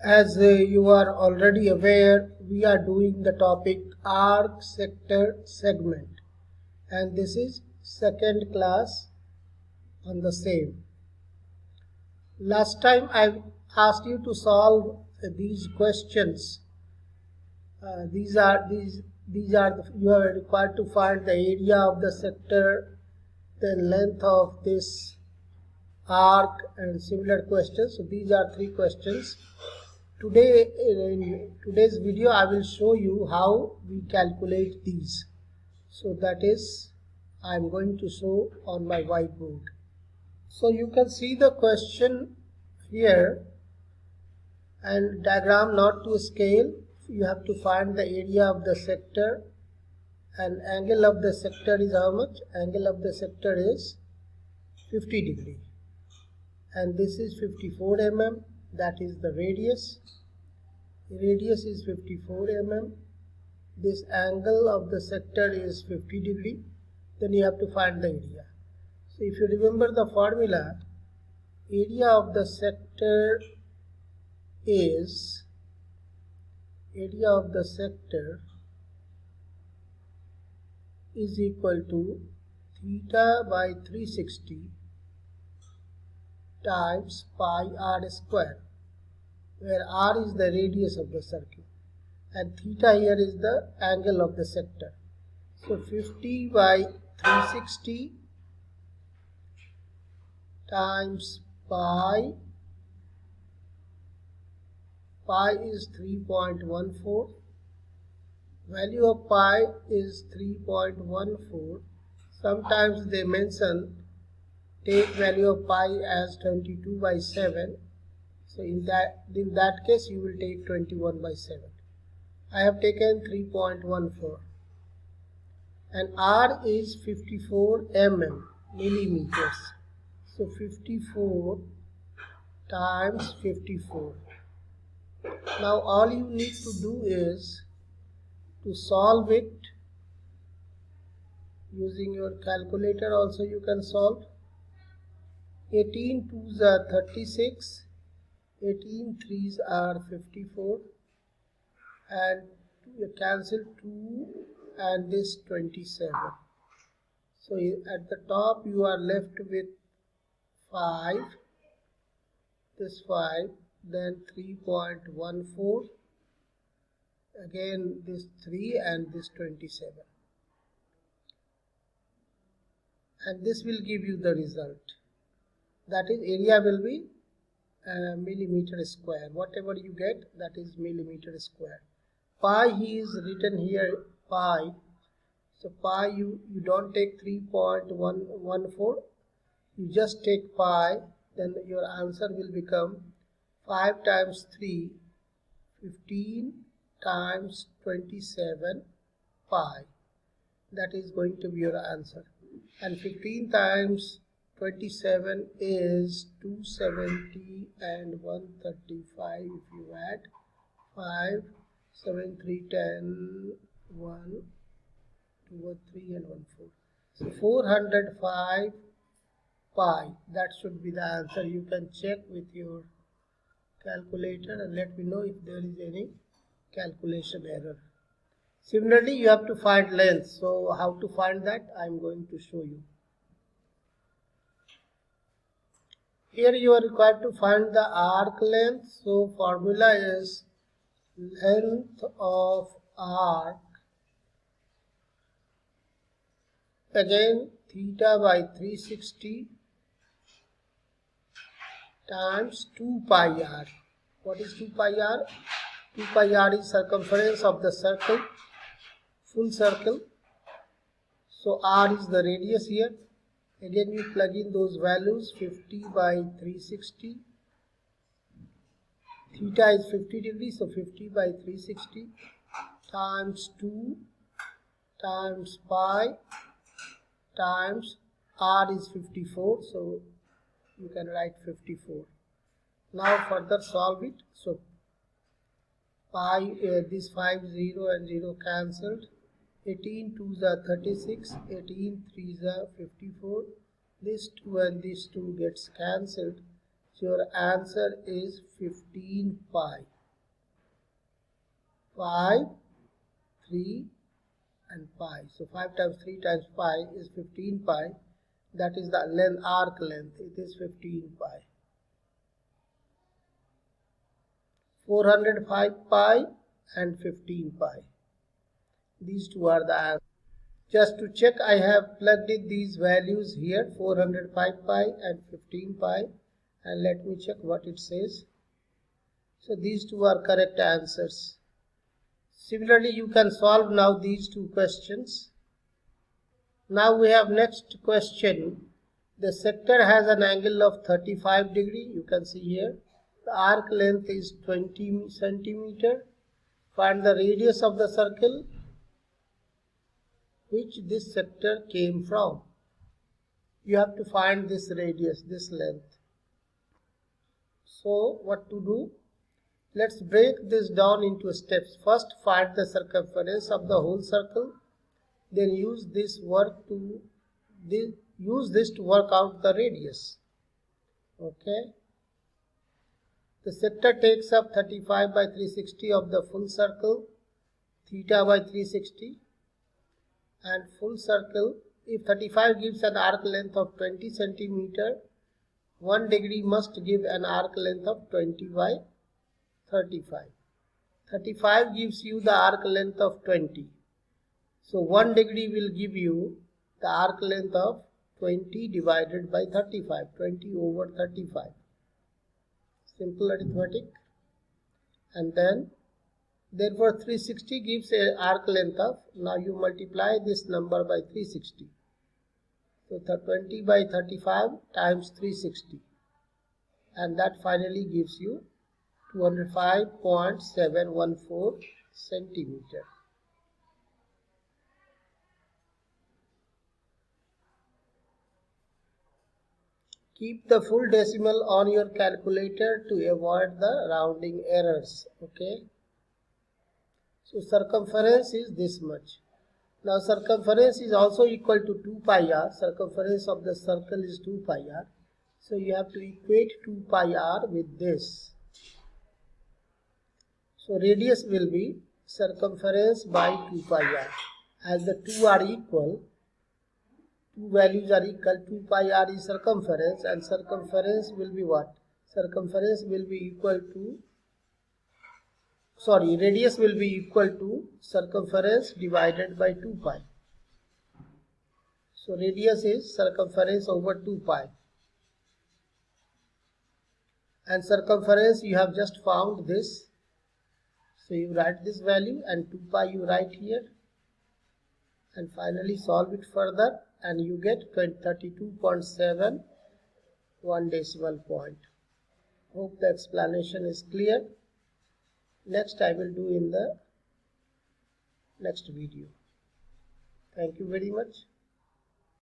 As you are already aware, we are doing the topic arc sector segment, and this is second class on the same. Last time I asked you to solve these questions. These are you are required to find the area of the sector, the length of this arc, and similar questions. So these are three questions. Today, in today's video, I will show you how we calculate these. So that is, I am going to show on my whiteboard. So you can see the question here, and diagram not to scale. You have to find the area of the sector, and angle of the sector is how much? Angle of the sector is 50 degree, and this is 54 mm. That is the radius. Radius is 54 mm. This angle of the sector is 50 degree. Then you have to find the area. So if you remember the formula, area of the sector is equal to theta by 360 times pi r square, where r is the radius of the circle and theta here is the angle of the sector. So 50 by 360 times pi is 3.14. Value of pi is 3.14. Sometimes they mention take value of pi as 22 by 7. So in that case you will take 21 by 7. I have taken 3.14. And r is 54 mm, millimeters. So 54 times 54. Now all you need to do is to solve it using your calculator. Also you can solve. 18 2s are 36, 18 3s are 54, and you cancel 2 and this 27. So at the top you are left with 5, this 5, then 3.14, again this 3 and this 27, and this will give you the result. That is, area will be millimeter square. Whatever you get, that is millimeter square. Pi he is written here, pi. So pi you don't take 3.114, you just take pi, then your answer will become 5 times 3, 15 times 27 pi. That is going to be your answer. And 15 times 27 is 270 and 135. If you add 5, 7, 3, 10, 1, 2, 3 and 1, 4. So 405 pi. That should be the answer. You can check with your calculator and let me know if there is any calculation error. Similarly, you have to find length. So how to find that? I am going to show you. Here you are required to find the arc length. So formula is length of arc, again theta by 360 times 2 pi r. What is 2 pi r? 2 pi r is circumference of the circle, full circle. So r is the radius here. Again you plug in those values. 50 by 360. Theta is 50 degrees, so 50 by 360 times 2 times pi times r is 54, so you can write 54. Now further solve it. So pi, this 5 0 and 0 cancelled. 18 2s are 36, 18 3s are 54. This 2 and this 2 gets cancelled. So your answer is 15 pi. 5, 3 and pi. So 5 times 3 times pi is 15 pi. That is the length, arc length. It is 15 pi. 405 pi and 15 pi. These two are the answers. Just to check, I have plugged in these values here, 405 pi and 15 pi, and let me check what it says. So these two are correct answers. Similarly, you can solve now these two questions. Now we have next question. The sector has an angle of 35 degree. You can see here. The arc length is 20 centimeter. Find the radius of the circle which this sector came from. You have to find this radius, this length. So what to do? Let's break this down into steps. First, find the circumference of the whole circle. Then use this to work out the radius. Okay. The sector takes up 35 by 360 of the full circle, theta by 360, and full circle. If 35 gives an arc length of 20 centimeter, 1 degree must give an arc length of 20 by 35. 35 gives you the arc length of 20. So 1 degree will give you the arc length of 20 divided by 35, 20 over 35. Simple arithmetic. And then, therefore 360 gives an arc length of, now you multiply this number by 360. So 20 by 35 times 360. And that finally gives you 205.714 centimeter. Keep the full decimal on your calculator to avoid the rounding errors. Okay. So circumference is this much. Now circumference is also equal to 2 pi r. Circumference of the circle is 2 pi r. So you have to equate 2 pi r with this. So radius will be circumference by 2 pi r. As the two are equal, two values are equal, 2 pi r is circumference, and circumference will be what? Circumference will be equal to, radius will be equal to circumference divided by 2 pi. So radius is circumference over 2 pi. And circumference you have just found this. So you write this value and 2 pi you write here. And finally solve it further and you get 32.7 1 decimal point. Hope the explanation is clear. Next I will do in the next video. Thank you very much.